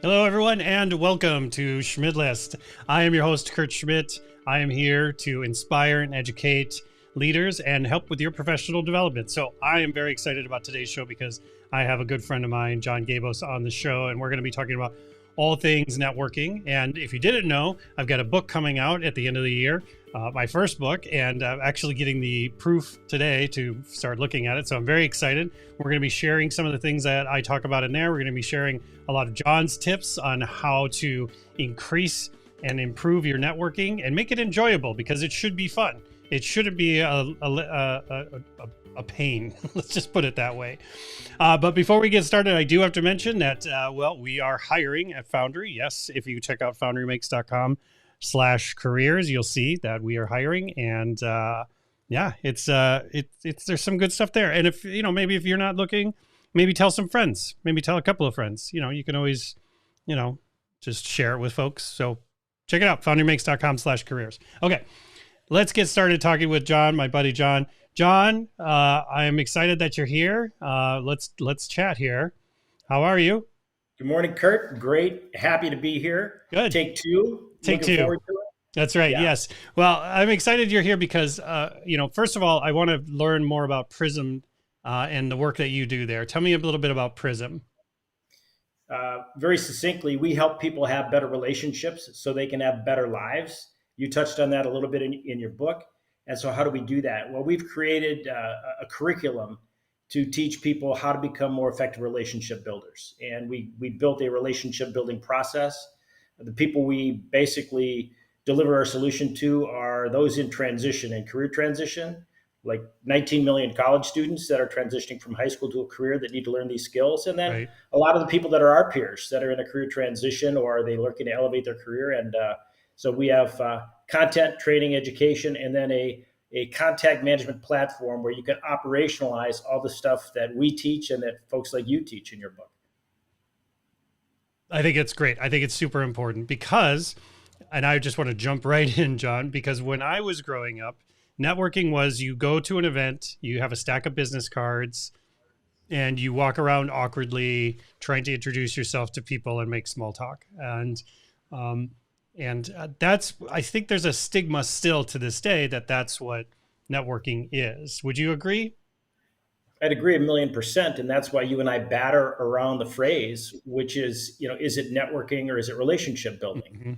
Hello, everyone, and welcome to Schmidt List. I am your host, Kurt Schmidt. I am here to inspire and educate leaders and help with your professional development. So I am very excited about today's show because I have a good friend of mine, John Gabos, on the show, and we're going to be talking about all things networking. And if you didn't know, I've got a book coming out at the end of the year, my first book, and I'm actually getting the proof today to start looking at it. So I'm very excited. We're going to be sharing some of the things that I talk about in there. We're going to be sharing a lot of John's tips on how to increase and improve your networking and make it enjoyable, because it should be fun. It shouldn't be a pain. Let's just put it that way. But before we get started, I do have to mention that, we are hiring at Foundry. Yes, if you check out foundrymakes.com/careers, you'll see that we are hiring. And it's there's some good stuff there. And if, maybe if you're not looking, maybe tell some friends, maybe tell a couple of friends. You can always, just share it with folks. So check it out, foundrymakes.com/careers. Okay, let's get started talking with John, my buddy John. John, I am excited that you're here. Let's chat here. How are you? Good morning, Kurt. Great. Happy to be here. Good. Take two. Take Looking two. forward to it. That's right. Yeah. Yes. Well, I'm excited you're here because, first of all, I want to learn more about Prism and the work that you do there. Tell me a little bit about Prism. Very succinctly, we help people have better relationships so they can have better lives. You touched on that a little bit in your book. And so how do we do that? Well, we've created a curriculum to teach people how to become more effective relationship builders. And we built a relationship building process. The people we basically deliver our solution to are those in transition and career transition, like 19 million college students that are transitioning from high school to a career that need to learn these skills. And then Right. a lot of the people that are our peers that are in a career transition, or are they looking to elevate their career. And so we have content, training, education, and then a contact management platform where you can operationalize all the stuff that we teach and that folks like you teach in your book. I think it's great. I think it's super important because, and I just want to jump right in, John, because when I was growing up, networking was you go to an event, you have a stack of business cards, and you walk around awkwardly trying to introduce yourself to people and make small talk. That's, I think there's a stigma still to this day that that's what networking is. Would you agree? I'd agree 1,000,000%. And that's why you and I batter around the phrase, which is, is it networking or is it relationship building? Mm-hmm.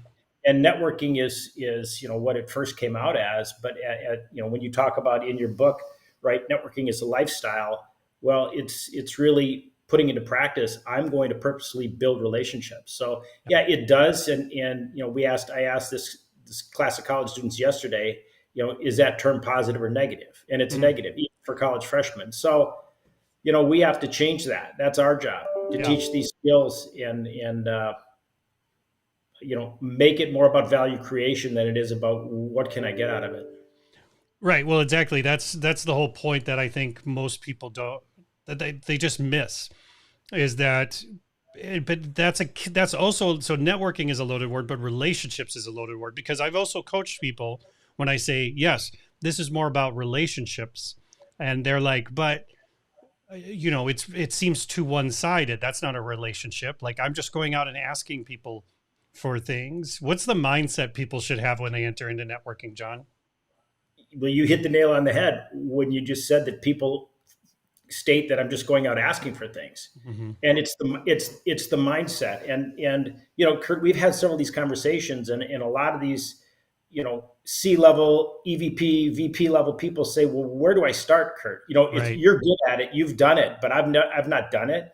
And networking is what it first came out as. But when you talk about in your book, right, networking is a lifestyle. Well, it's really putting into practice. I'm going to purposely build relationships. So yeah, it does. And I asked this class of college students yesterday, is that term positive or negative? And it's negative, even for college freshmen. So we have to change that. That's our job, to teach these skills and make it more about value creation than it is about what can I get out of it. Right. Well, exactly. That's the whole point that I think most people don't, that they just miss, is that, but that's also, so networking is a loaded word, but relationships is a loaded word, because I've also coached people when I say, yes, this is more about relationships. And they're like, but it seems too one-sided. That's not a relationship. Like, I'm just going out and asking people for things. What's the mindset people should have when they enter into networking, John? Well, you hit the nail on the head when you just said that people state that I'm just going out asking for things. Mm-hmm. And it's the mindset. And Kurt, we've had several of these conversations, and a lot of these, C-level, EVP, VP level people say, well, where do I start, Kurt? Right. You're good at it. You've done it, but I've not done it.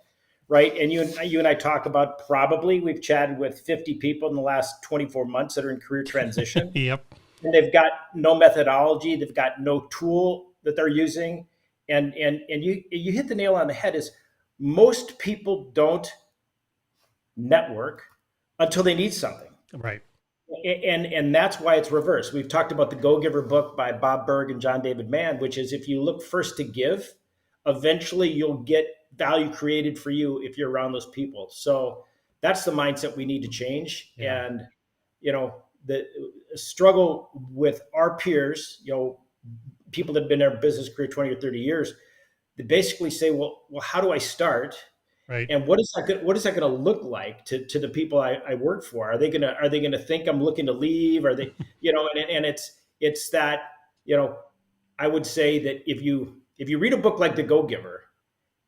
Right. And you and I talk about, we've chatted with 50 people in the last 24 months that are in career transition. Yep. And they've got no methodology. They've got no tool that they're using. And you hit the nail on the head. Is most people don't network until they need something. Right. And that's why it's reversed. We've talked about the Go Giver book by Bob Berg and John David Mann, which is, if you look first to give, eventually you'll get value created for you if you're around those people. So that's the mindset we need to change. Yeah. And, the struggle with our peers, people that have been in their business career 20 or 30 years, they basically say, well, how do I start? Right. And what is that going to look like to the people I work for? Are they gonna think I'm looking to leave? Are they, and it's that, you know, I would say that if you read a book like The Go Giver,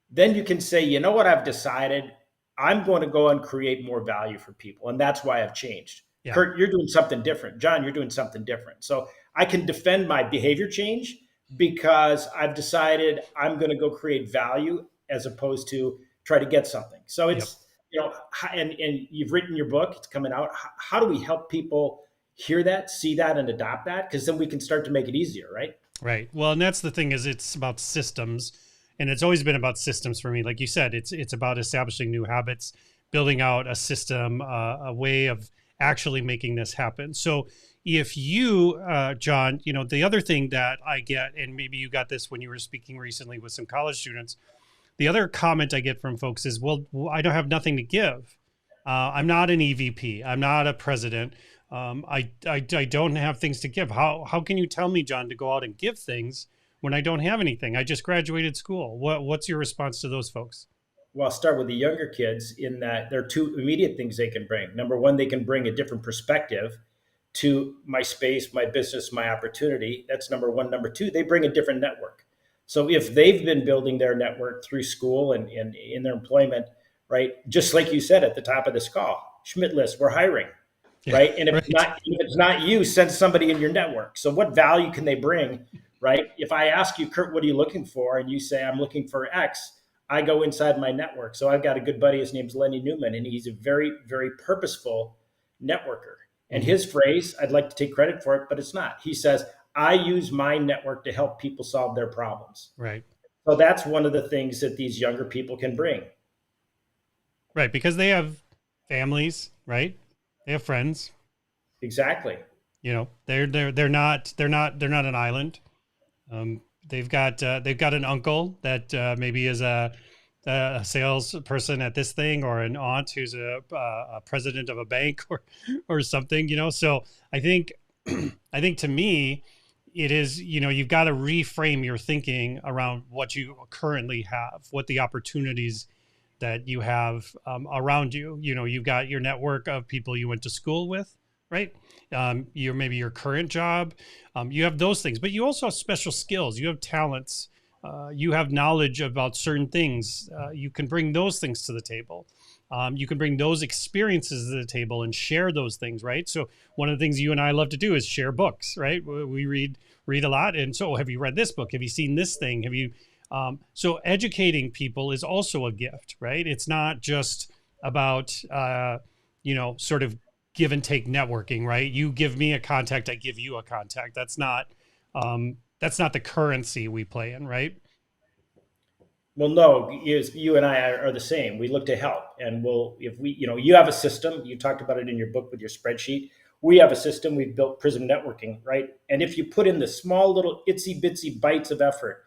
then you can say, you know what, I've decided I'm going to go and create more value for people. And that's why I've changed. Yeah. Kurt, you're doing something different. John, you're doing something different. So I can defend my behavior change because I've decided I'm going to go create value as opposed to try to get something. So Yep. it's, and you've written your book, it's coming out. How do we help people hear that, see that, and adopt that? Because then we can start to make it easier, right? Right. Well, and that's the thing is it's about systems, and it's always been about systems for me. Like you said, it's about establishing new habits, building out a system, a way of actually making this happen. So if you, John, the other thing that I get, and maybe you got this when you were speaking recently with some college students, the other comment I get from folks is, well, I don't have nothing to give. I'm not an EVP. I'm not a president. I don't have things to give. How can you tell me, John, to go out and give things when I don't have anything? I just graduated school. What's your response to those folks? Well, I'll start with the younger kids in that there are two immediate things they can bring. Number one, they can bring a different perspective to my space, my business, my opportunity. That's number one. Number two, they bring a different network. So if they've been building their network through school and in their employment, right? Just like you said at the top of this call, Schmidt list, we're hiring, Yeah. right? And Right. if it's not you, send somebody in your network. So what value can they bring, right? If I ask you, Kurt, what are you looking for? And you say, I'm looking for X, I go inside my network. So I've got a good buddy, his name's Lenny Newman, and he's a very, very purposeful networker. And Hmm. his phrase, I'd like to take credit for it, but it's not. He says, I use my network to help people solve their problems. Right. So that's one of the things that these younger people can bring. Right. Because they have families, right? They have friends. Exactly. They're not an island. They've got an uncle that maybe is a salesperson at this thing, or an aunt who's a president of a bank, or something. So I think I think to me it is, you've got to reframe your thinking around what you currently have, what the opportunities that you have around you. You've got your network of people you went to school with, right? Maybe your current job. You have those things, but you also have special skills. You have talents. You have knowledge about certain things. You can bring those things to the table. You can bring those experiences to the table and share those things, right? So one of the things you and I love to do is share books, right? We read a lot, and so have you read this book? Have you seen this thing? Have you? So educating people is also a gift, right? It's not just about sort of give and take networking, right? You give me a contact, I give you a contact. That's not the currency we play in, right? Well, no, you and I are the same. We look to help, and if we, you have a system. You talked about it in your book with your spreadsheet. We have a system. We've built Prism Networking, right? And if you put in the small little itsy bitsy bites of effort,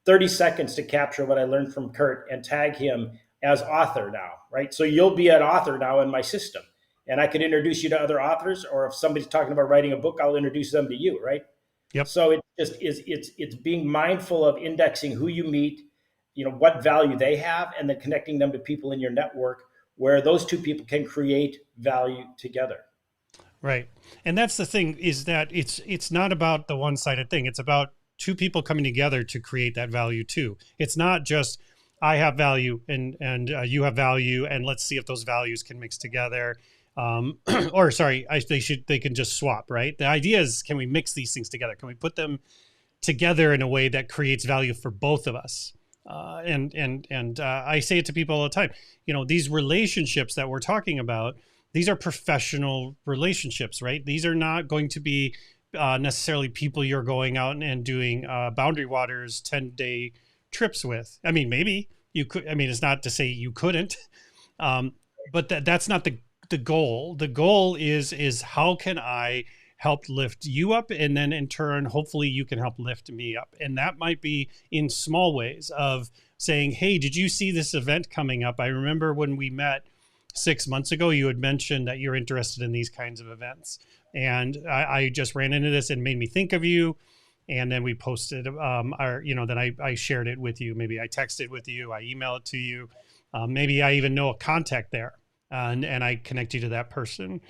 30 seconds to capture what I learned from Kurt and tag him as author now, right? So you'll be an author now in my system, and I can introduce you to other authors. Or if somebody's talking about writing a book, I'll introduce them to you, right? Yep. So it just is, it's being mindful of indexing who you meet, what value they have, and then connecting them to people in your network where those two people can create value together. Right. And that's the thing, is that it's not about the one-sided thing. It's about two people coming together to create that value too. It's not just I have value and you have value, and let's see if those values can mix together. Or sorry, they can just swap, right? The idea is, can we mix these things together? Can we put them together in a way that creates value for both of us? And I say it to people all the time. These relationships that we're talking about, these are professional relationships, right? These are not going to be necessarily people you're going out and doing Boundary Waters 10-day trips with. I mean, maybe you could. I mean, it's not to say you couldn't, but that's not the goal. The goal is how can I help lift you up, and then in turn, hopefully you can help lift me up. And that might be in small ways of saying, hey, did you see this event coming up? I remember when we met 6 months ago, you had mentioned that you're interested in these kinds of events. And I just ran into this and made me think of you. And then we posted then I shared it with you. Maybe I texted with you, I emailed it to you. Maybe I even know a contact there, and I connect you to that person.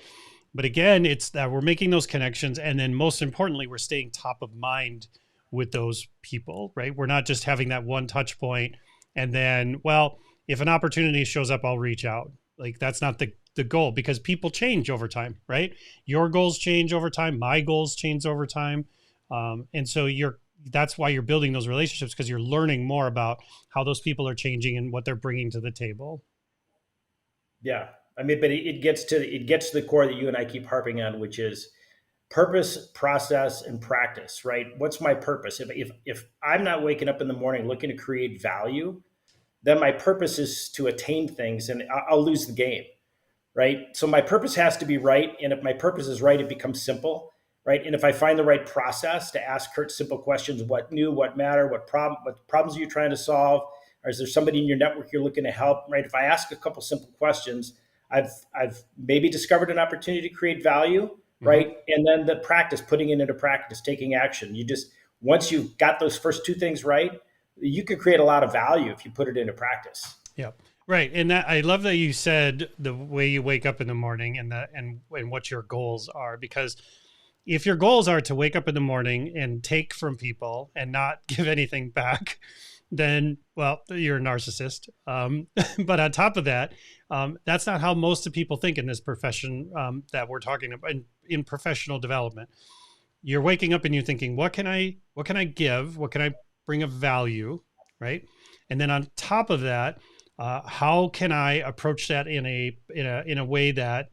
But again, it's that we're making those connections. And then most importantly, we're staying top of mind with those people, right? We're not just having that one touch point and then, well, if an opportunity shows up, I'll reach out. Like that's not the goal, because people change over time, right? Your goals change over time. My goals change over time. And so that's why you're building those relationships, because you're learning more about how those people are changing and what they're bringing to the table. Yeah. I mean, but it gets to the core that you and I keep harping on, which is purpose, process, and practice, right? What's my purpose? If I'm not waking up in the morning looking to create value, then my purpose is to attain things, and I'll lose the game, right? So my purpose has to be right, and if my purpose is right, it becomes simple, right? And if I find the right process to ask Kurt simple questions: what new, what matter, what problems are you trying to solve, or is there somebody in your network you're looking to help, right? If I ask a couple simple questions, I've maybe discovered an opportunity to create value, Mm-hmm. right? And then the practice, putting it into practice, taking action. Once you've got those first two things right, you can create a lot of value if you put it into practice. Yeah. Right. And that, I love that you said the way you wake up in the morning and what your goals are, because if your goals are to wake up in the morning and take from people and not give anything back, then, well, you're a narcissist. But on top of that, that's not how most of people think in this profession, that we're talking about in professional development. You're waking up and you're thinking, what can I give? What can I bring of value? Right. And then on top of that, how can I approach that in a way that,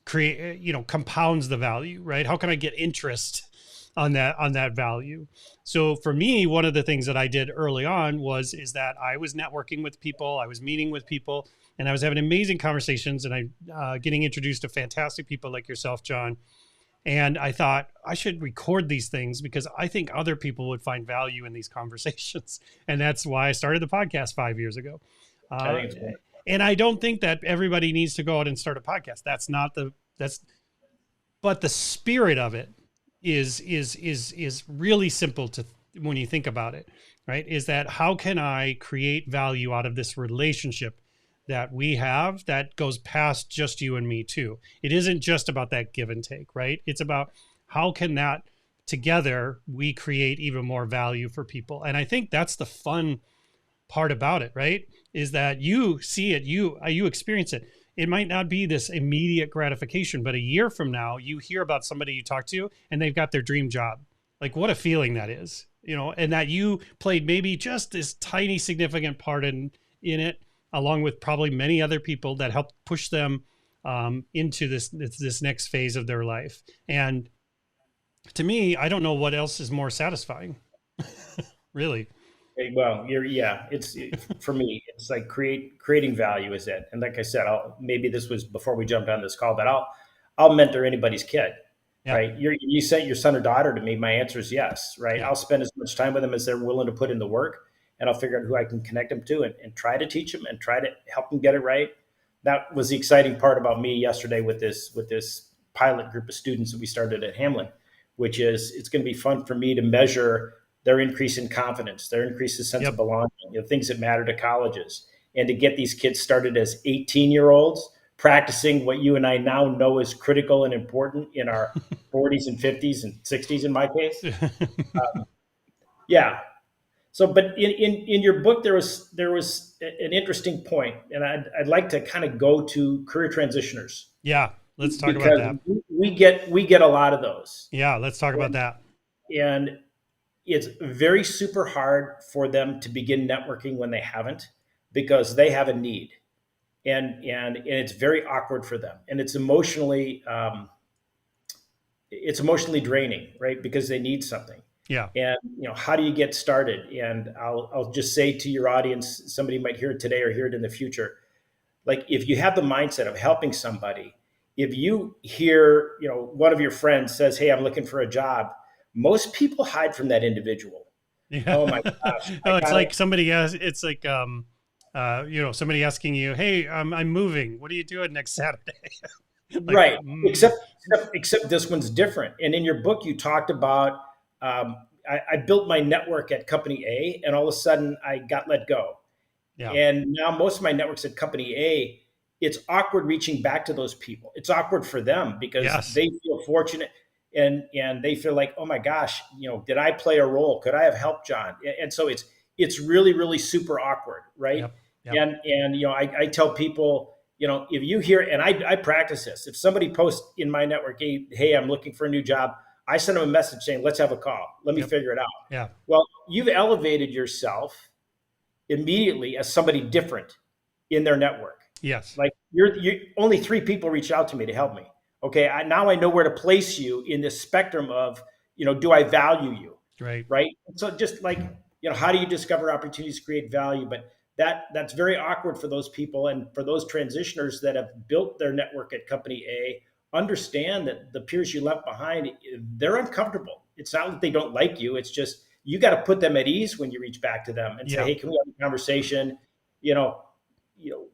create, compounds the value, right? How can I get interest on that value? So for me, one of the things that I did early on is that I was networking with people, I was meeting with people, and I was having amazing conversations, and I getting introduced to fantastic people like yourself, John. And I thought I should record these things because I think other people would find value in these conversations. And that's why I started the podcast 5 years ago. I Uh, think it's wonderful. and I don't think that everybody needs to go out and start a podcast. That's, but the spirit of it is really simple to, when you think about it, right? Is that how can I create value out of this relationship that we have that goes past just you and me too? It isn't just about that give and take, right? It's about how can that together we create even more value for people. And I think that's the fun part about it, right? Is that you see it, you experience it. It might not be this immediate gratification, but a year from now, you hear about somebody you talk to and they've got their dream job. Like what a feeling that is, and that you played maybe just this tiny significant part in it, along with probably many other people that helped push them into this next phase of their life. And to me, I don't know what else is more satisfying, really. Well, for me, it's like creating value is it. And like I said, maybe this was before we jumped on this call, but I'll mentor anybody's kid, Yeah, right? You sent your son or daughter to me. My answer is yes, right? yeah, I'll spend as much time with them as they're willing to put in the work, and I'll figure out who I can connect them to and try to teach them and try to help them get it right. That was the exciting part about me yesterday with this pilot group of students that we started at Hamlin, which is it's going to be fun for me to measure their increase in confidence, their increase in sense of yep. belonging, things that matter to colleges, and to get these kids started as 18-year-olds practicing what you and I now know is critical and important in our 40s and 50s and 60s in my case. Yeah. So, but in your book, there was an interesting point, and I'd like to kind of go to career transitioners Yeah, let's talk about because that. we get a lot of those, Yeah, let's talk about that. and it's very super hard for them to begin networking when they haven't, because they have a need, and it's very awkward for them, and it's emotionally draining, right? Because they need something. Yeah. And how do you get started? And I'll just say to your audience, somebody might hear it today or hear it in the future. Like if you have the mindset of helping somebody, if you hear, one of your friends says, "Hey, I'm looking for a job," most people hide from that individual. Yeah. Oh my gosh, I Oh, it's gotta. like somebody else. It's like, somebody asking you, "Hey, I'm moving. What are you doing next Saturday?" Like, Right. Except this one's different. And in your book, you talked about I built my network at company A, and all of a sudden I got let go. Yeah. And now most of my networks at company A, it's awkward reaching back to those people. It's awkward for them because Yes. they feel fortunate and they feel like, oh my gosh, did I play a role? Could I have helped John? And so it's really, really super awkward, right? Yep. Yep. And I tell people, if you hear, and I practice this, if somebody posts in my network, hey, I'm looking for a new job, I send them a message saying, let's have a call. Let me Yep. figure it out. Yeah. Well, you've elevated yourself immediately as somebody different in their network. Yes. Like you only 3 people reached out to me to help me. Okay, now I know where to place you in this spectrum of, do I value you? Right. Right. So just like, how do you discover opportunities to create value? But that's very awkward for those people, and for those transitioners that have built their network at company A, understand that the peers you left behind, they're uncomfortable. It's not that they don't like you. It's just you got to put them at ease when you reach back to them and say, Yeah. hey, can we have a conversation? You know, you know,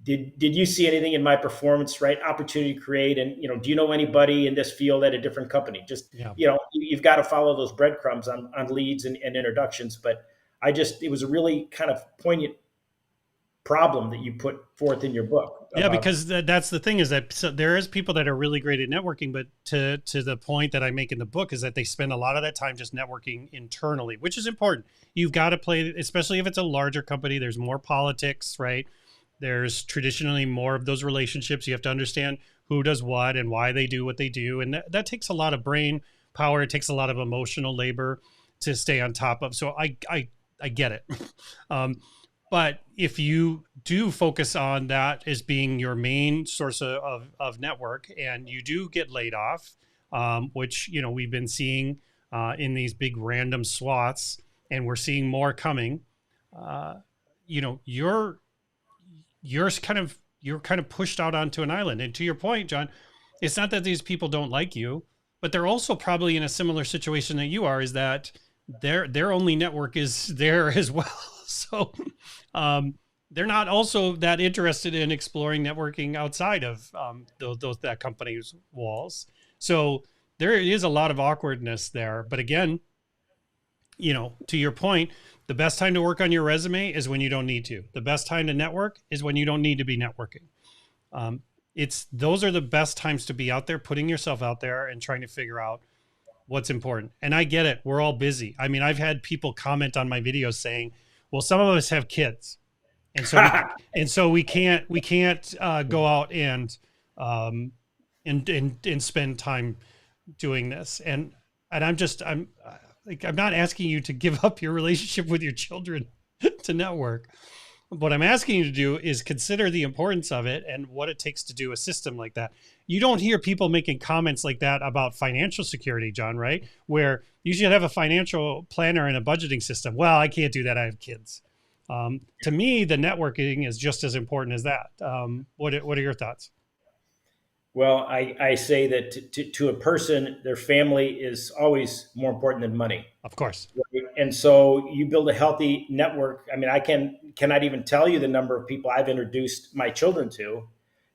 did you see anything in my performance, right? Opportunity to create, and do you know anybody in this field at a different company? Just Yeah. You've got to follow those breadcrumbs on leads and introductions. But it was a really kind of poignant problem that you put forth in your book. Yeah, because that's the thing, is that there is people that are really great at networking, but to the point that I make in the book is that they spend a lot of that time just networking internally, which is important. You've got to play, especially if it's a larger company, there's more politics, right? There's traditionally more of those relationships. You have to understand who does what and why they do what they do. And that takes a lot of brain power. It takes a lot of emotional labor to stay on top of. So I get it. But if you do focus on that as being your main source of network, and you do get laid off, which, we've been seeing in these big random swaths, and we're seeing more coming, you're kind of pushed out onto an island. And to your point, John, it's not that these people don't like you, but they're also probably in a similar situation that you are, is that their only network is there as well. So they're not also that interested in exploring networking outside of that company's walls. So there is a lot of awkwardness there. But again, to your point, the best time to work on your resume is when you don't need to. The best time to network is when you don't need to be networking. Those are the best times to be out there, putting yourself out there and trying to figure out what's important. And I get it. We're all busy. I mean, I've had people comment on my videos saying, well, some of us have kids. And so we can't go out and spend time doing this. And I'm not asking you to give up your relationship with your children to network. What I'm asking you to do is consider the importance of it and what it takes to do a system like that. You don't hear people making comments like that about financial security, John, right? Where you should have a financial planner and a budgeting system. Well, I can't do that. I have kids. To me, the networking is just as important as that. What are your thoughts? Well, I say that to a person, their family is always more important than money. Of course. Right? And so you build a healthy network. I mean, I cannot even tell you the number of people I've introduced my children to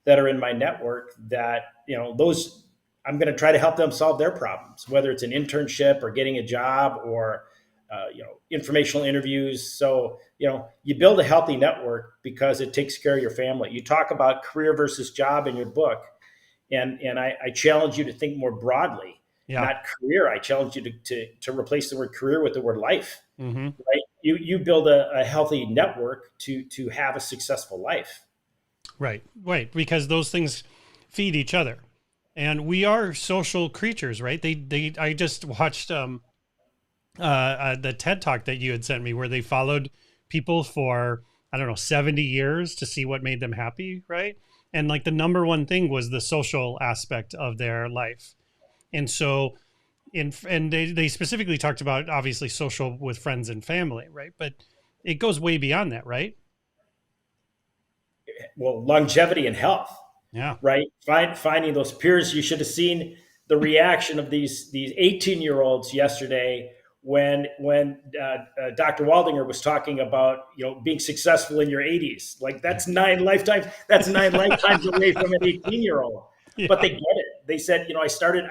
that are in my network that, those I'm going to try to help them solve their problems, whether it's an internship or getting a job or, informational interviews. So, you build a healthy network because it takes care of your family. You talk about career versus job in your book. And I challenge you to think more broadly, not career. I challenge you to replace the word career with the word life. Mm-hmm. Right? You build a healthy network to have a successful life. Right. Because those things feed each other, and we are social creatures, right? I just watched the TED Talk that you had sent me, where they followed people for, I don't know, 70 years to see what made them happy, right? And like the number one thing was the social aspect of their life. And so, and they specifically talked about, obviously, social with friends and family, right? But it goes way beyond that, right? Well, longevity and health. Yeah. Right. Finding those peers. You should have seen the reaction of these 18-year-olds yesterday when Dr. Waldinger was talking about being successful in your 80s. Like that's 9 lifetimes. That's 9 lifetimes away from an 18-year-old. Yeah. But they get it. They said, I started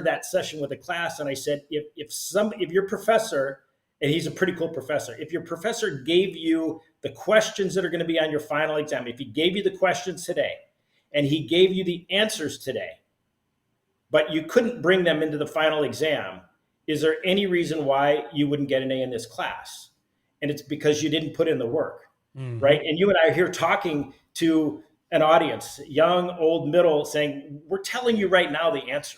that session with a class, and I said, if your professor and he's a pretty cool professor. If your professor gave you the questions that are going to be on your final exam, if he gave you the questions today and he gave you the answers today, but you couldn't bring them into the final exam, is there any reason why you wouldn't get an A in this class? And it's because you didn't put in the work, Hmm. right? And you and I are here talking to an audience, young, old, middle, saying, we're telling you right now the answer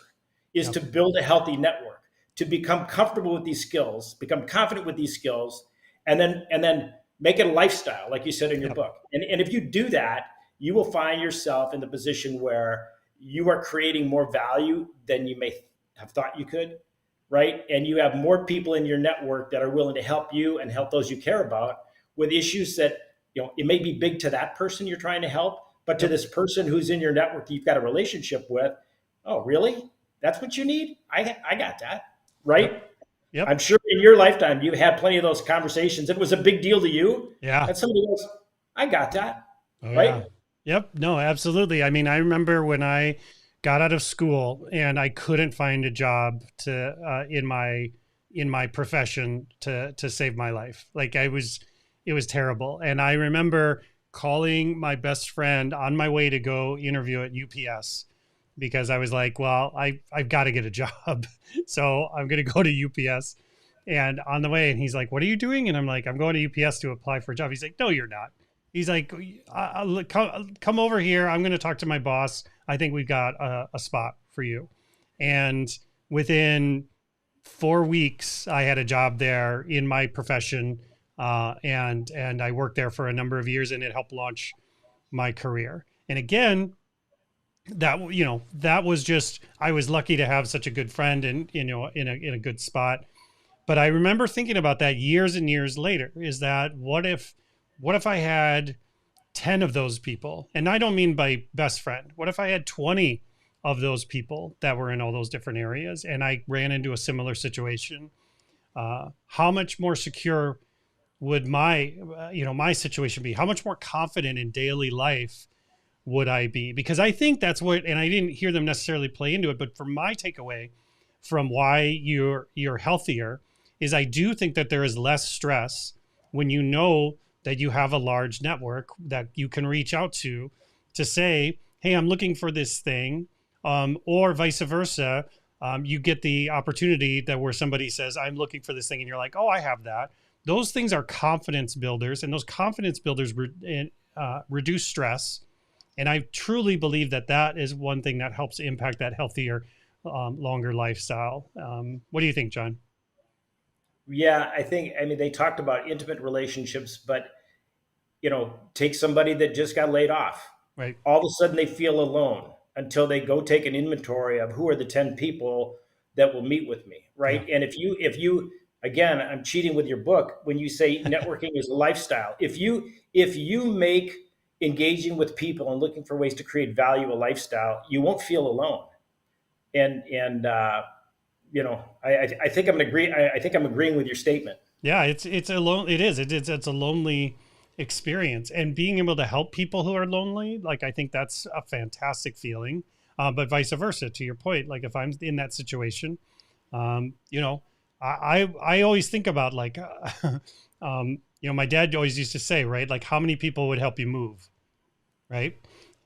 is Yep. to build a healthy network, to become comfortable with these skills, become confident with these skills, and then make it a lifestyle, like you said in your Yep. book. And if you do that, you will find yourself in the position where you are creating more value than you may have thought you could, right? And you have more people in your network that are willing to help you and help those you care about with issues that, it may be big to that person you're trying to help, but to Yep. this person who's in your network you've got a relationship with, oh, really? That's what you need? I got that, Yep. right? I'm Yep. sure in your lifetime you had plenty of those conversations. It was a big deal to you. Yeah. That somebody goes, I got that, Oh yeah. right? Yep. No, absolutely. I mean, I remember when I got out of school and I couldn't find a job to in my profession to save my life. Like it was terrible. And I remember calling my best friend on my way to go interview at UPS because I was like, well, I've got to get a job. So I'm going to go to UPS. And on the way, and he's like, "What are you doing?" And I'm like, "I'm going to UPS to apply for a job." He's like, "No, you're not." He's like, come over here. I'm going to talk to my boss. I think we've got a spot for you." And within 4 weeks, I had a job there in my profession, and I worked there for a number of years, and it helped launch my career. And again, that was just I was lucky to have such a good friend and in a good spot. But I remember thinking about that years and years later. Is that what if I had 10 of those people? And I don't mean by best friend. What if I had 20 of those people that were in all those different areas and I ran into a similar situation? How much more secure would my situation be? How much more confident in daily life would I be? Because I think that's what, and I didn't hear them necessarily play into it, but from my takeaway from why you're healthier is I do think that there is less stress when you know that you have a large network that you can reach out to say, hey, I'm looking for this thing, or vice versa. You get the opportunity that where somebody says, I'm looking for this thing, and you're like, oh, I have that. Those things are confidence builders, and those confidence builders reduce stress. And I truly believe that that is one thing that helps impact that healthier, longer lifestyle. What do you think, John? Yeah, I mean, they talked about intimate relationships, but take somebody that just got laid off. Right. All of a sudden they feel alone until they go take an inventory of who are the 10 people that will meet with me, Yeah. right? And if you again, I'm cheating with your book when you say networking is a lifestyle. If you make engaging with people and looking for ways to create value a lifestyle, you won't feel alone. And I think I'm agree. I think I'm agreeing with your statement. Yeah. It's a it is. It's a lonely experience, and being able to help people who are lonely, like I think that's a fantastic feeling. But vice versa, to your point, like if I'm in that situation, um, you know, I always think about like, my dad always used to say, right, like how many people would help you move, right?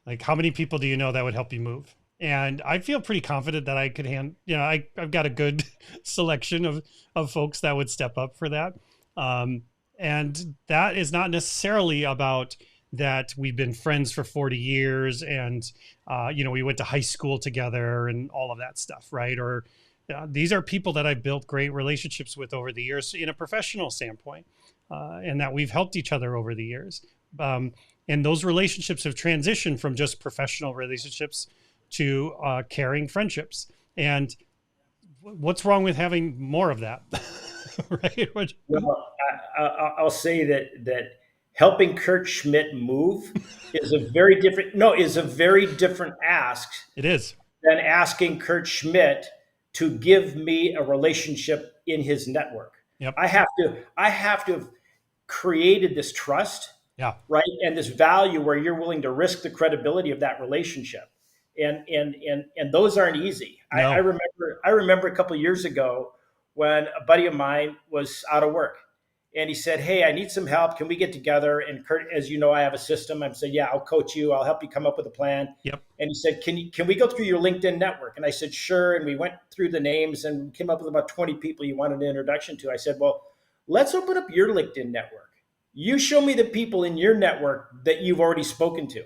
Like how many people do you know that would help you move? And I feel pretty confident that I could I've got a good selection of folks that would step up for that. Um, and that is not necessarily about that we've been friends for 40 years and, we went to high school together and all of that stuff, right? Or these are people that I've built great relationships with over the years in a professional standpoint, and that we've helped each other over the years. Um, and those relationships have transitioned from just professional relationships to caring friendships. And what's wrong with having more of that? Right? Well, I'll say that helping Kurt Schmidt move is a very different ask It is. than asking Kurt Schmidt to give me a relationship in his network. Yep. I have to have created this trust, Yeah. right, and this value where you're willing to risk the credibility of that relationship, and those aren't easy. I No. remember a couple of years ago when a buddy of mine was out of work. And he said, "Hey, I need some help. Can we get together?" And Kurt, as you know, I have a system. I said, "Yeah, I'll coach you. I'll help you come up with a plan." Yep. And he said, can we go through your LinkedIn network?" And I said, "Sure." And we went through the names and came up with about 20 people you wanted an introduction to. I said, "Well, let's open up your LinkedIn network. You show me the people in your network that you've already spoken to."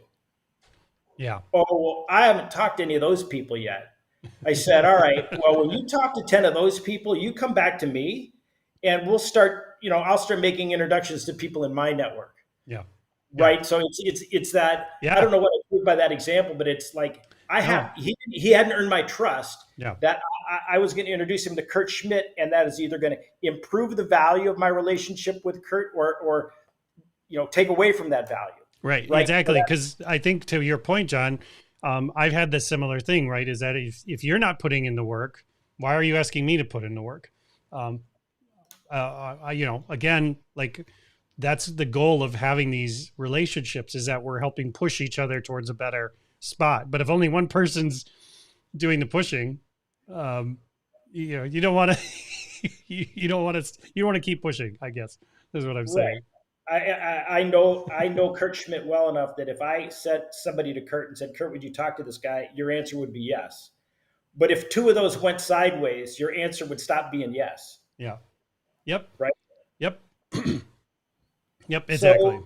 Yeah. "Oh, well, I haven't talked to any of those people yet." I said, "All right, well, when you talk to 10 of those people, you come back to me and we'll start, I'll start making introductions to people in my network." Yeah. Yeah. Right. So it's that, I Yeah. don't know what I mean by that example, but it's like No. he hadn't earned my trust Yeah. that I was going to introduce him to Kurt Schmidt, and that is either going to improve the value of my relationship with Kurt or take away from that value. Right. Right. So Exactly. Because I think to your point, John, I've had this similar thing, right? Is that if you're not putting in the work, why are you asking me to put in the work? Um, again, like that's the goal of having these relationships, is that we're helping push each other towards a better spot. But if only one person's doing the pushing, um, you don't want to, you don't want to, you don't want to keep pushing, I guess is what I'm right. saying. I know Kurt Schmidt well enough that if I sent somebody to Kurt and said, "Kurt, would you talk to this guy?" your answer would be yes. But if two of those went sideways, your answer would stop being yes. Yeah. Yep. Right. Yep. Yep. Exactly.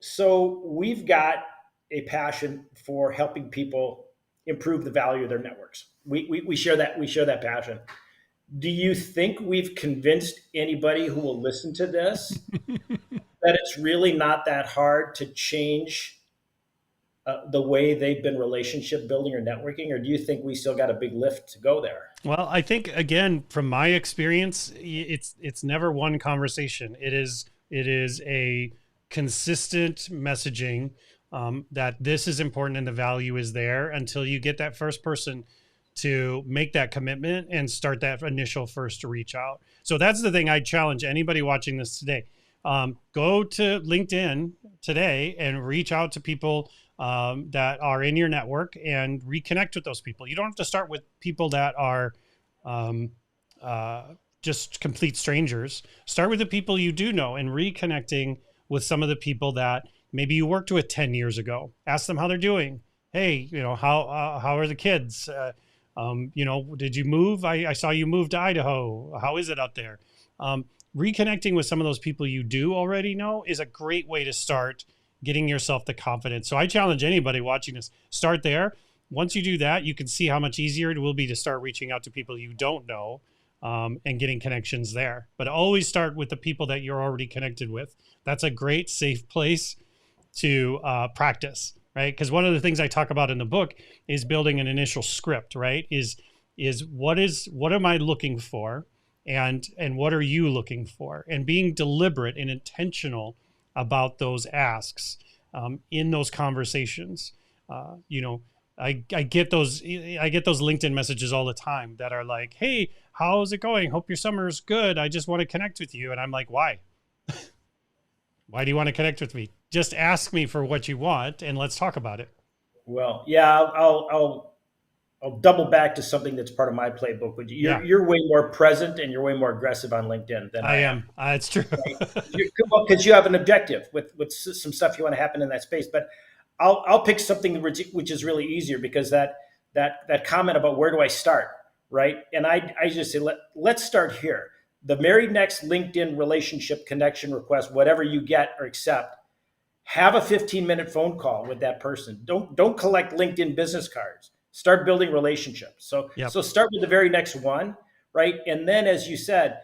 So we've got a passion for helping people improve the value of their networks. We share that passion. Do you think we've convinced anybody who will listen to this that it's really not that hard to change the way they've been relationship building or networking, or do you think we still got a big lift to go there? Well, I think again, from my experience, it's never one conversation. It is a consistent messaging, that this is important and the value is there until you get that first person to make that commitment and start that initial first to reach out. So that's the thing I challenge anybody watching this today. Go to LinkedIn today and reach out to people that are in your network and reconnect with those people. You don't have to start with people that are um, just complete strangers. Start with the people you do know and reconnecting with some of the people that maybe you worked with 10 years ago. Ask them how they're doing. Hey, how are the kids? Did you move? I saw you moved to Idaho. How is it out there? Reconnecting with some of those people you do already know is a great way to start getting yourself the confidence. So I challenge anybody watching this, start there. Once you do that, you can see how much easier it will be to start reaching out to people you don't know, and getting connections there. But always start with the people that you're already connected with. That's a great, safe place to practice, right? Because one of the things I talk about in the book is building an initial script, right? Is what am I looking for, and what are you looking for, and being deliberate and intentional about those asks, in those conversations. I get those LinkedIn messages all the time that are like, "Hey, how's it going? Hope your summer's good. I just want to connect with you." And I'm like, "Why? Why do you want to connect with me? Just ask me for what you want and let's talk about it." Well, yeah, I'll double back to something that's part of my playbook. But Yeah, you're way more present and you're way more aggressive on LinkedIn than I I am. am. It's true. Right? Because you have an objective with some stuff you want to happen in that space. But I'll pick something which is really easier, because that comment about where do I start, right? And I just say let's start here. The very next LinkedIn relationship connection request, whatever you get or accept, have a 15-minute phone call with that person. Don't collect LinkedIn business cards. Start building relationships. So Yep. so start with the very next one, right? And then, as you said,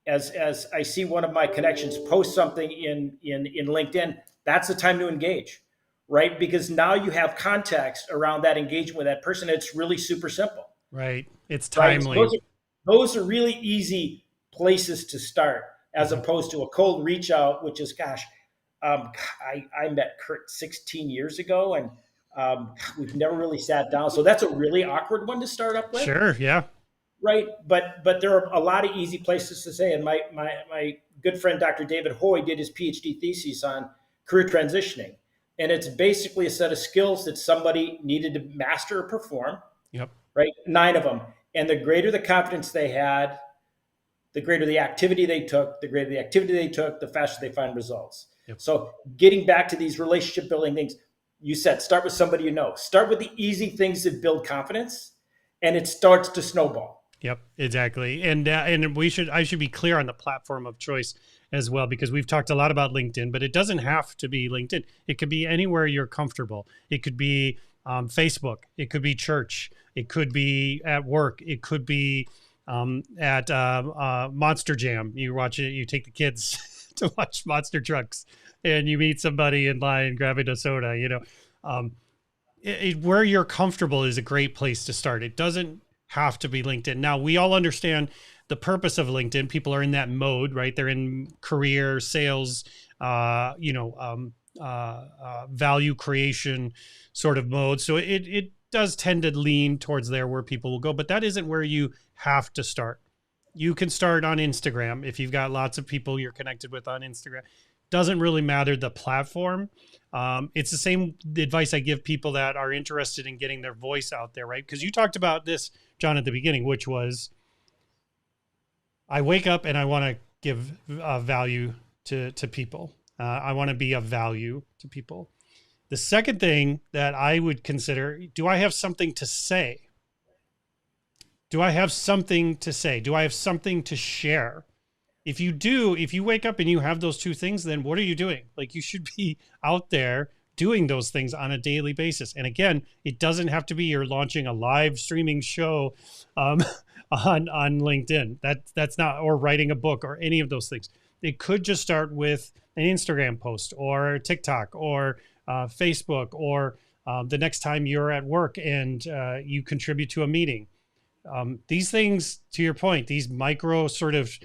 as I see one of my connections post something in LinkedIn, that's the time to engage, right? Because now you have context around that engagement with that person. It's really super simple, Right. It's right? So timely. those are really easy places to start, as Mhm. opposed to a cold reach out, which is, gosh, I met Kurt 16 years ago, and we've never really sat down. So that's a really awkward one to start up with, Sure. Yeah. right? But there are a lot of easy places to say. And my good friend Dr. David Hoy did his PhD thesis on career transitioning, and it's basically a set of skills that somebody needed to master or perform, Yep. right? 9 of them, and the greater the confidence they had, the greater the activity they took, the faster they find results. Yep. So getting back to these relationship building things, you said start with somebody you know. Start with the easy things that build confidence, and it starts to snowball. Yep, exactly. And I should be clear on the platform of choice as well, because we've talked a lot about LinkedIn, but it doesn't have to be LinkedIn. It could be anywhere you're comfortable. It could be Facebook. It could be church. It could be at work. It could be at Monster Jam. You watch it. You take the kids to watch monster trucks, and you meet somebody in line grabbing a soda. Where you're comfortable is a great place to start. It doesn't have to be LinkedIn. Now, we all understand the purpose of LinkedIn. People are in that mode, right? They're in career, sales, value creation sort of mode. So it does tend to lean towards there where people will go, but that isn't where you have to start. You can start on Instagram if you've got lots of people you're connected with on Instagram. Doesn't really matter the platform. It's the same advice I give people that are interested in getting their voice out there, right? Because you talked about this, John, at the beginning, which was, I wake up and I want to give value to people. I want to be of value to people. The second thing that I would consider, do I have something to say? Do I have something to say? Do I have something to share? If you do, if you wake up and you have those two things, then what are you doing? Like, you should be out there doing those things on a daily basis. And again, it doesn't have to be you're launching a live streaming show on LinkedIn. That's not, or writing a book or any of those things. It could just start with an Instagram post or TikTok or Facebook, or the next time you're at work and you contribute to a meeting. These things, to your point, these micro sort of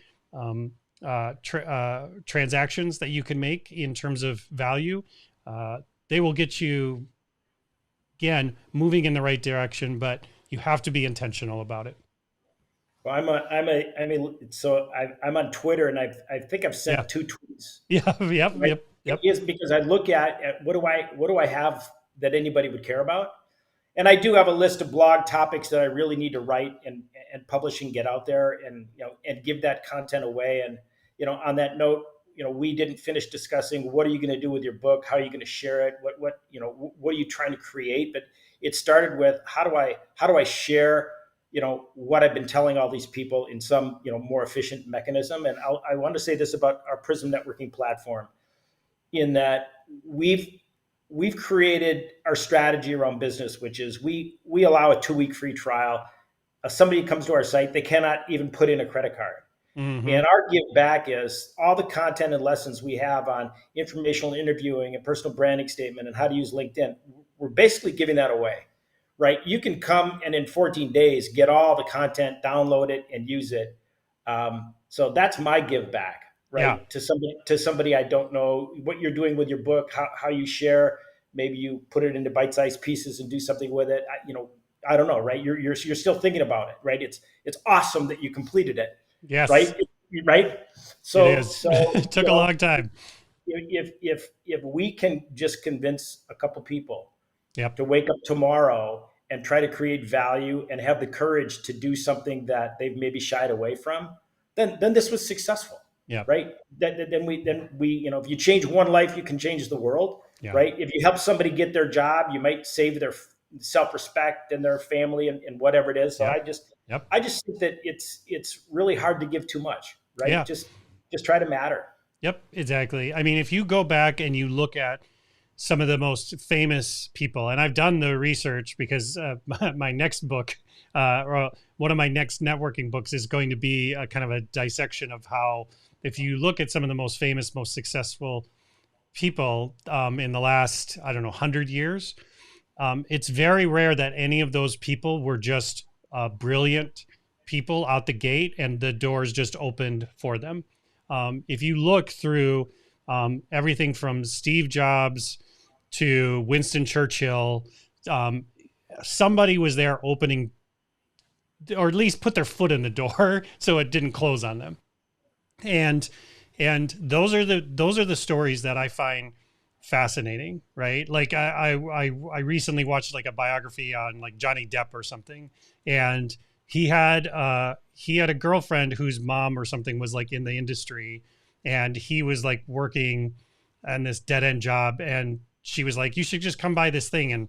transactions that you can make in terms of value, they will get you, again, moving in the right direction, but you have to be intentional about it. Well, I'm on Twitter, and I think I've sent 2 tweets. Yeah. Yep. Right? Yep. It's because I look at what do I have that anybody would care about? And I do have a list of blog topics that I really need to write and publish and get out there, and and give that content away. And on that note, we didn't finish discussing what are you going to do with your book, how are you going to share it, what are you trying to create? But it started with how do I share what I've been telling all these people in some more efficient mechanism. And I want to say this about our Prism networking platform, in that we've created our strategy around business, which is we allow a 2-week free trial. Somebody comes to our site, they cannot even put in a credit card. Mm-hmm. And our give back is all the content and lessons we have on informational interviewing and personal branding statement and how to use LinkedIn. We're basically giving that away, right? You can come and in 14 days get all the content, download it, and use it. So that's my give back. Right. Yeah. To somebody I don't know what you're doing with your book, how you share, maybe you put it into bite-sized pieces and do something with it. I don't know. Right. You're still thinking about it. Right. It's awesome that you completed it. Yes. Right. So it is. It took a long time. If we can just convince a couple people to wake up tomorrow and try to create value and have the courage to do something that they've maybe shied away from, then this was successful. Yeah. Right. Then we if you change one life, you can change the world. Yeah. Right. If you help somebody get their job, you might save their self-respect and their family and whatever it is. So I just think that it's really hard to give too much. Right. Yeah. Just try to matter. Yep. Exactly. I mean, if you go back and you look at some of the most famous people, and I've done the research because my next book, or one of my next networking books, is going to be a kind of a dissection of how, if you look at some of the most famous, most successful people in the last, 100 years, it's very rare that any of those people were just brilliant people out the gate and the doors just opened for them. If you look through everything from Steve Jobs to Winston Churchill, somebody was there opening, or at least put their foot in the door so it didn't close on them. And those are the stories that I find fascinating, right? Like I recently watched like a biography on like Johnny Depp or something, and he had a girlfriend whose mom or something was like in the industry, and he was like working on this dead end job, and she was like, you should just come by this thing and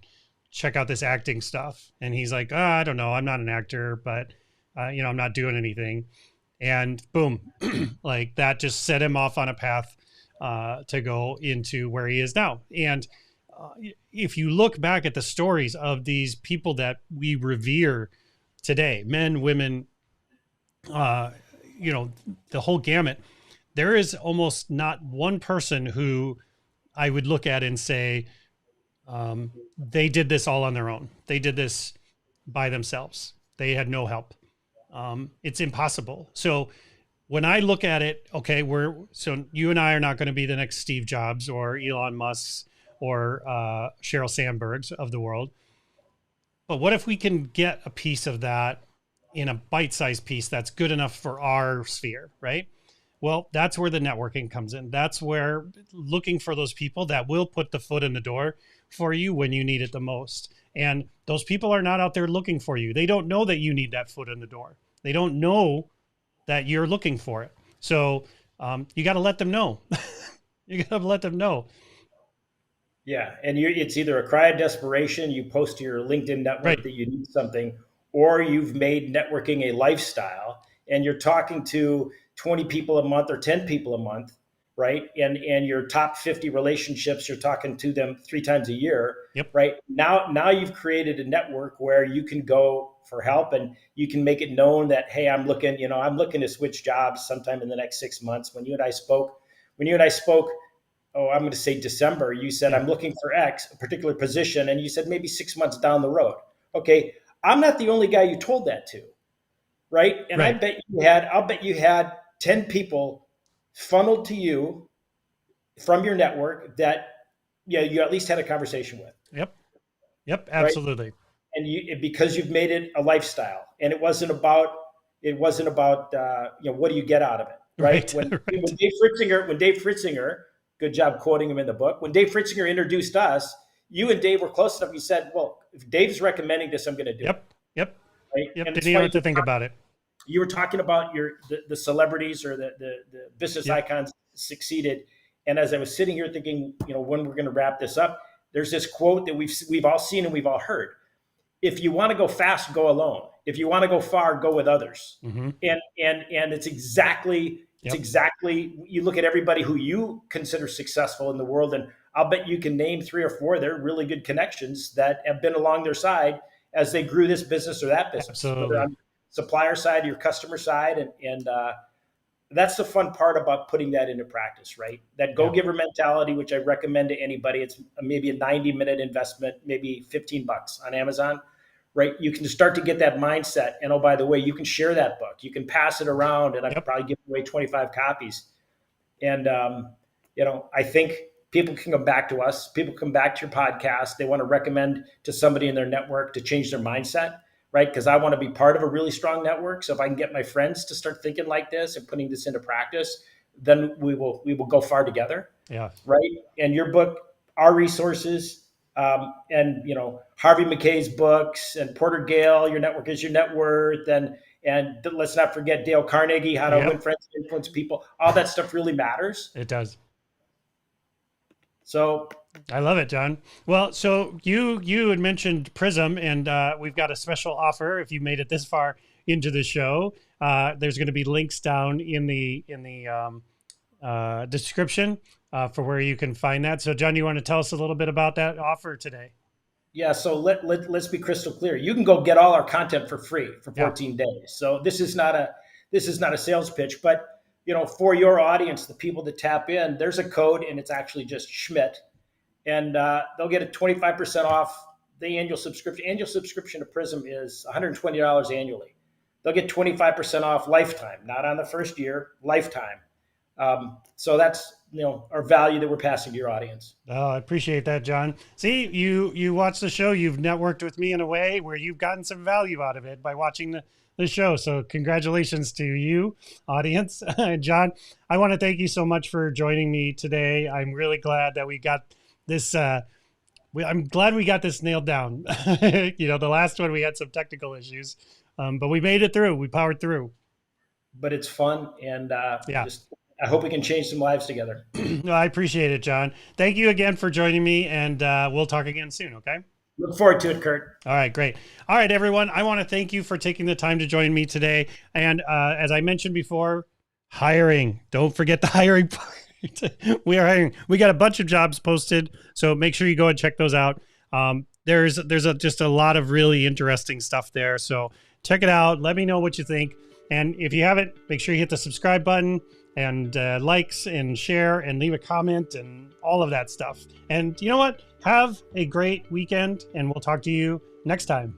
check out this acting stuff. And he's like, oh, I don't know, I'm not an actor, but I'm not doing anything. And boom, like that just set him off on a path to go into where he is now. And if you look back at the stories of these people that we revere today, men, women, uh, the whole gamut, there is almost not one person who I would look at and say, they did this all on their own. They did this by themselves. They had no help. It's impossible. So when I look at it, okay, so you and I are not going to be the next Steve Jobs or Elon Musk's or Sheryl Sandberg's of the world. But what if we can get a piece of that in a bite-sized piece that's good enough for our sphere, right? Well, that's where the networking comes in. That's where looking for those people that will put the foot in the door for you when you need it the most. And those people are not out there looking for you. They don't know that you need that foot in the door. They don't know that you're looking for it. So you got to let them know. You got to let them know. Yeah, and it's either a cry of desperation, you post to your LinkedIn network Right. that you need something, or you've made networking a lifestyle, and you're talking to 20 people a month or 10 people a month, right? And your top 50 relationships, you're talking to them 3 times a year, Yep. right? Now you've created a network where you can go for help, and you can make it known that, hey, I'm looking to switch jobs sometime in the next 6 months. When you and I spoke, oh, I'm going to say December, you said, Yeah. I'm looking for X, a particular position. And you said maybe 6 months down the road. Okay. I'm not the only guy you told that to. Right. And Right. I'll bet you had 10 people funneled to you from your network that, yeah, you at least had a conversation with. Yep. Yep. Right. Absolutely. And because you've made it a lifestyle, and it wasn't about what do you get out of it, right? Right. When Right. Dave Fritzinger, good job quoting him in the book. When Dave Fritzinger introduced us, you and Dave were close enough. You said, "Well, if Dave's recommending this, I'm going to do it." Yep. Yep. Right? Yep. And Didn't it's even funny have to think about it. you were talking about the celebrities or the business Yep. icons succeeded. And as I was sitting here thinking, when we're going to wrap this up, there's this quote that we've all seen and we've all heard. If you want to go fast, go alone. If you want to go far, go with others. Mm-hmm. And it's exactly Yep. you look at everybody who you consider successful in the world, and I'll bet you can name 3 or 4 they're really good connections that have been along their side as they grew this business or that business, whether Absolutely. on supplier side, your customer side, and that's the fun part about putting that into practice, right? That Yeah. go-giver mentality, which I recommend to anybody. It's maybe a 90-minute investment, maybe $15 on Amazon, right? You can start to get that mindset. And oh, by the way, you can share that book. You can pass it around, and I could Yep. probably give away 25 copies. And, I think people can come back to us. People come back to your podcast. They want to recommend to somebody in their network to change their mindset, right? Because I want to be part of a really strong network. So if I can get my friends to start thinking like this and putting this into practice, then we will go far together, Yeah. right? And your book, our resources, and Harvey McKay's books, and Porter Gale, Your Network is Your Net Worth, and let's not forget Dale Carnegie, How to Yep. Win Friends and Influence People. All that stuff really matters. It does. So I love it, John. Well, so you had mentioned Prism, and we've got a special offer if you made it this far into the show. There's going to be links down in the description for where you can find that. So, John, you want to tell us a little bit about that offer today? yeah, so let's be crystal clear. You can go get all our content for free for 14 days. So this is not a sales pitch, but for your audience, the people that tap in, there's a code, and it's actually just Schmidt, and they'll get a 25% off the annual subscription. Annual subscription to Prism is $120 annually. They'll get 25% off lifetime, not on the first year, lifetime. So that's our value that we're passing to your audience. Oh, I appreciate that, John. See, you watch the show. You've networked with me in a way where you've gotten some value out of it by watching the show. So congratulations to you, audience. John, I want to thank you so much for joining me today. I'm really glad that we got this. I'm glad we got this nailed down. The last one we had some technical issues, But we made it through. We powered through. But it's fun, and Yeah. just I hope we can change some lives together. No, I appreciate it, John. Thank you again for joining me, and we'll talk again soon. Okay. Look forward to it, Kurt. All right, great. All right, everyone. I want to thank you for taking the time to join me today. And as I mentioned before, hiring. Don't forget the hiring part. We are hiring. We got a bunch of jobs posted, so make sure you go and check those out. There's just a lot of really interesting stuff there. So check it out. Let me know what you think. And if you haven't, make sure you hit the subscribe button and likes and share and leave a comment and all of that stuff. And you know what? Have a great weekend, and we'll talk to you next time.